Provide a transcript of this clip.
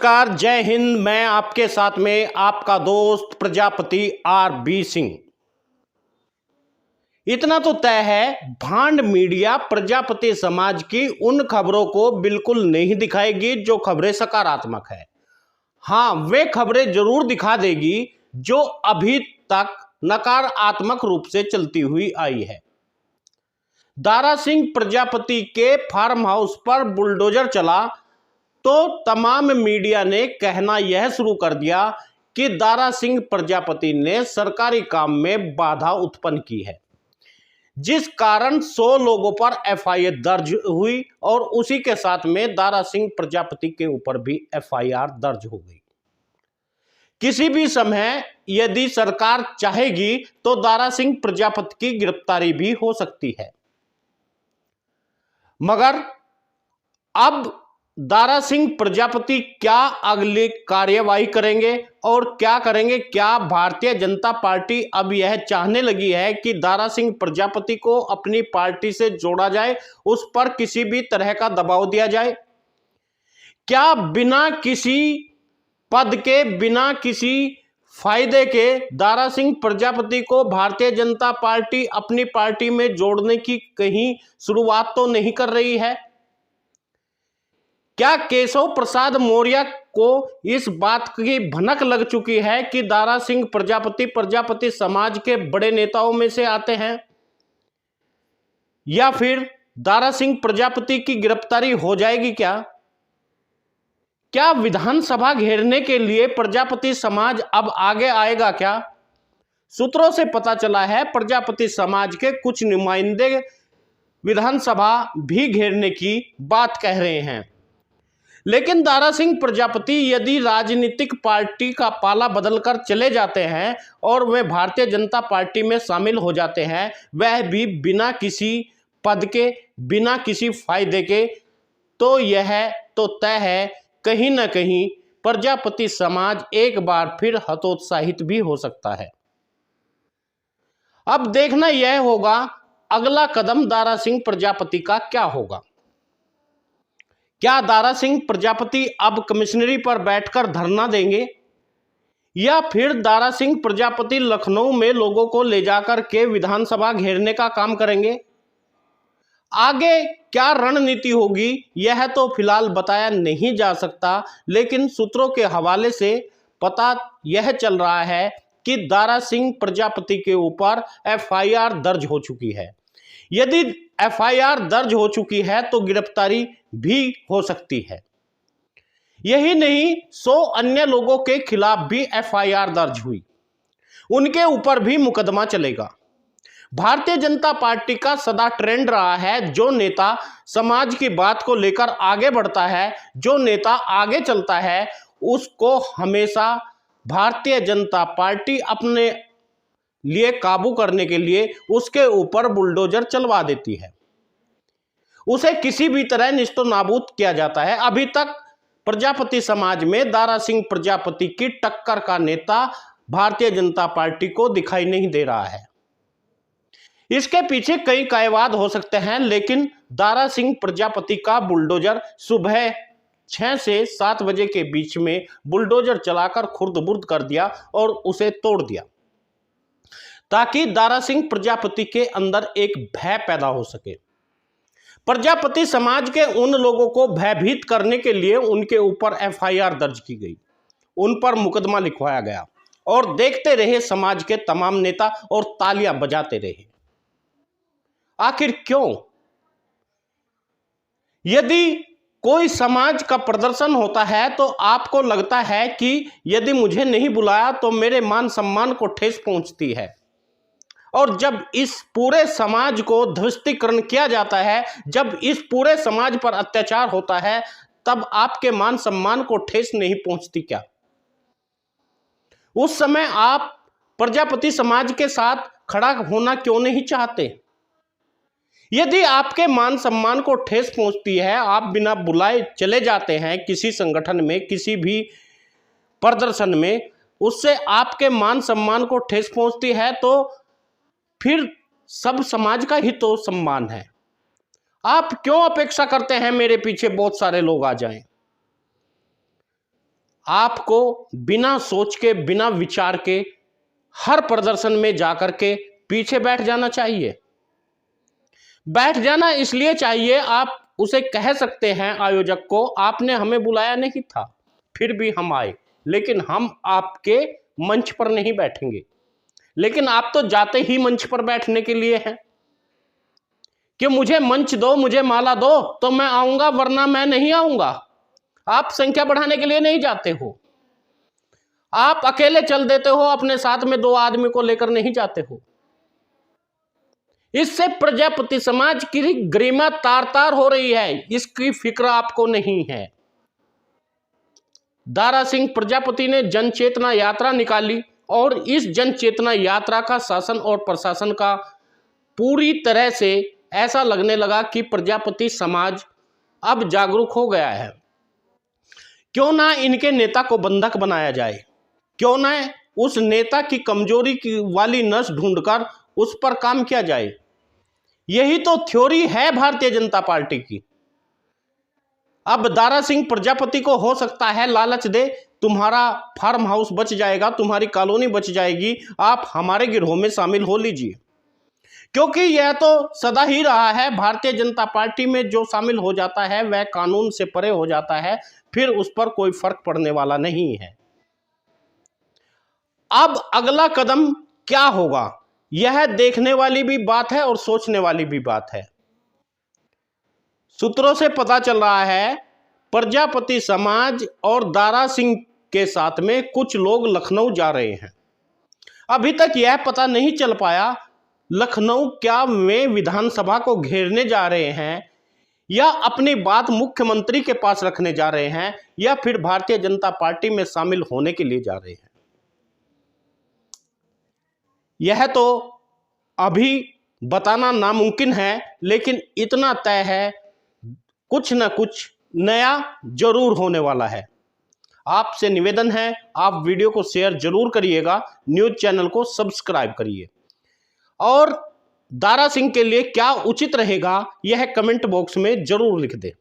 नमस्कार, जय हिंद। मैं आपके साथ में आपका दोस्त प्रजापति आर.बी. सिंह। इतना तो तय है, भांड मीडिया प्रजापति समाज की उन खबरों को बिल्कुल नहीं दिखाएगी जो खबरें सकारात्मक है। हाँ, वे खबरें जरूर दिखा देगी जो अभी तक नकारात्मक रूप से चलती हुई आई है। दारा सिंह प्रजापति के फार्म हाउस पर बुलडोजर चला तो तमाम मीडिया ने कहना यह शुरू कर दिया कि दारा सिंह प्रजापति ने सरकारी काम में बाधा उत्पन्न की है, जिस कारण 100 लोगों पर एफआईआर दर्ज हुई और उसी के साथ में दारा सिंह प्रजापति के ऊपर भी एफआईआर दर्ज हो गई। किसी भी समय यदि सरकार चाहेगी तो दारा सिंह प्रजापति की गिरफ्तारी भी हो सकती है। मगर अब दारा सिंह प्रजापति क्या अगली कार्यवाही करेंगे और क्या करेंगे? क्या भारतीय जनता पार्टी अब यह चाहने लगी है कि दारा सिंह प्रजापति को अपनी पार्टी से जोड़ा जाए, उस पर किसी भी तरह का दबाव दिया जाए? क्या बिना किसी पद के, बिना किसी फायदे के दारा सिंह प्रजापति को भारतीय जनता पार्टी अपनी पार्टी में जोड़ने की कहीं शुरुआत तो नहीं कर रही है? क्या केशव प्रसाद मौर्य को इस बात की भनक लग चुकी है कि दारा सिंह प्रजापति समाज के बड़े नेताओं में से आते हैं? या फिर दारा सिंह प्रजापति की गिरफ्तारी हो जाएगी क्या? क्या विधानसभा घेरने के लिए प्रजापति समाज अब आगे आएगा क्या? सूत्रों से पता चला है प्रजापति समाज के कुछ नुमाइंदे विधानसभा भी घेरने की बात कह रहे हैं। लेकिन दारा सिंह प्रजापति यदि राजनीतिक पार्टी का पाला बदलकर चले जाते हैं और वे भारतीय जनता पार्टी में शामिल हो जाते हैं, वह भी बिना किसी पद के, बिना किसी फायदे के, तो यह तो तय है कहीं ना कहीं प्रजापति समाज एक बार फिर हतोत्साहित भी हो सकता है। अब देखना यह होगा अगला कदम दारा सिंह प्रजापति का क्या होगा। क्या दारा सिंह प्रजापति अब कमिश्नरी पर बैठकर धरना देंगे या फिर दारा सिंह प्रजापति लखनऊ में लोगों को ले जाकर के विधानसभा घेरने का काम करेंगे? आगे क्या रणनीति होगी यह तो फिलहाल बताया नहीं जा सकता, लेकिन सूत्रों के हवाले से पता यह चल रहा है कि दारा सिंह प्रजापति के ऊपर एफआईआर दर्ज हो चुकी है। यदि एफआईआर दर्ज हो चुकी है तो गिरफ्तारी भी हो सकती है। यही नहीं, 100 अन्य लोगों के खिलाफ भी एफआईआर दर्ज हुई, उनके ऊपर भी मुकदमा चलेगा। भारतीय जनता पार्टी का सदा ट्रेंड रहा है, जो नेता समाज की बात को लेकर आगे बढ़ता है, जो नेता आगे चलता है, उसको हमेशा भारतीय जनता पार्टी अपने लिए काबू करने के लिए उसके ऊपर बुलडोजर चलवा देती है, उसे किसी भी तरह निस्तो नाबूद किया जाता है। अभी तक प्रजापति समाज में दारा सिंह प्रजापति की टक्कर का नेता भारतीय जनता पार्टी को दिखाई नहीं दे रहा है। इसके पीछे कई कायवाद हो सकते हैं, लेकिन दारा सिंह प्रजापति का बुलडोजर सुबह 6 से 7 बजे के बीच में बुलडोजर चलाकर खुर्द-बुर्द कर दिया और उसे तोड़ दिया, ताकि दारा सिंह प्रजापति के अंदर एक भय पैदा हो सके। प्रजापति समाज के उन लोगों को भयभीत करने के लिए उनके ऊपर एफआईआर दर्ज की गई, उन पर मुकदमा लिखवाया गया और देखते रहे समाज के तमाम नेता और तालियां बजाते रहे। आखिर क्यों? यदि कोई समाज का प्रदर्शन होता है तो आपको लगता है कि यदि मुझे नहीं बुलाया तो मेरे मान सम्मान को ठेस पहुंचती है, और जब इस पूरे समाज को ध्वस्तीकरण किया जाता है, जब इस पूरे समाज पर अत्याचार होता है, तब आपके मान सम्मान को ठेस नहीं पहुंचती क्या? उस समय आप प्रजापति समाज के साथ खड़ा होना क्यों नहीं चाहते? यदि आपके मान सम्मान को ठेस पहुंचती है, आप बिना बुलाए चले जाते हैं किसी संगठन में, किसी भी प्रदर्शन में, उससे आपके मान सम्मान को ठेस पहुंचती है, तो फिर सब समाज का ही तो सम्मान है। आप क्यों अपेक्षा करते हैं मेरे पीछे बहुत सारे लोग आ जाएं? आपको बिना सोच के, बिना विचार के हर प्रदर्शन में जाकर के पीछे बैठ जाना चाहिए। बैठ जाना इसलिए चाहिए, आप उसे कह सकते हैं आयोजक को, आपने हमें बुलाया नहीं था, फिर भी हम आए, लेकिन हम आपके मंच पर नहीं बैठेंगे। लेकिन आप तो जाते ही मंच पर बैठने के लिए हैं कि मुझे मंच दो, मुझे माला दो तो मैं आऊंगा, वरना मैं नहीं आऊंगा। आप संख्या बढ़ाने के लिए नहीं जाते हो, आप अकेले चल देते हो, अपने साथ में 2 आदमी को लेकर नहीं जाते हो। इससे प्रजापति समाज की गरिमा तार तार हो रही है, इसकी फिक्र आपको नहीं है। दारा सिंह प्रजापति ने जन चेतना यात्रा निकाली और इस जन चेतना यात्रा का शासन और प्रशासन का पूरी तरह से ऐसा लगने लगा कि प्रजापति समाज अब जागरूक हो गया है। क्यों ना इनके नेता को बंधक बनाया जाए, क्यों ना उस नेता की कमजोरी की वाली नस ढूंढकर उस पर काम किया जाए। यही तो थ्योरी है भारतीय जनता पार्टी की। अब दारा सिंह प्रजापति को हो सकता है लालच दे, तुम्हारा फार्म हाउस बच जाएगा, तुम्हारी कॉलोनी बच जाएगी, आप हमारे गिरोह में शामिल हो लीजिए। क्योंकि यह तो सदा ही रहा है, भारतीय जनता पार्टी में जो शामिल हो जाता है वह कानून से परे हो जाता है, फिर उस पर कोई फर्क पड़ने वाला नहीं है। अब अगला कदम क्या होगा, यह देखने वाली भी बात है और सोचने वाली भी बात है। सूत्रों से पता चल रहा है प्रजापति समाज और दारा सिंह के साथ में कुछ लोग लखनऊ जा रहे हैं। अभी तक यह पता नहीं चल पाया लखनऊ क्या वे विधानसभा को घेरने जा रहे हैं, या अपनी बात मुख्यमंत्री के पास रखने जा रहे हैं, या फिर भारतीय जनता पार्टी में शामिल होने के लिए जा रहे हैं। यह तो अभी बताना नामुमकिन है, लेकिन इतना तय है कुछ न कुछ नया जरूर होने वाला है। आपसे निवेदन है, आप वीडियो को शेयर जरूर करिएगा, न्यूज़ चैनल को सब्सक्राइब करिए, और दारा सिंह के लिए क्या उचित रहेगा यह कमेंट बॉक्स में जरूर लिख दें।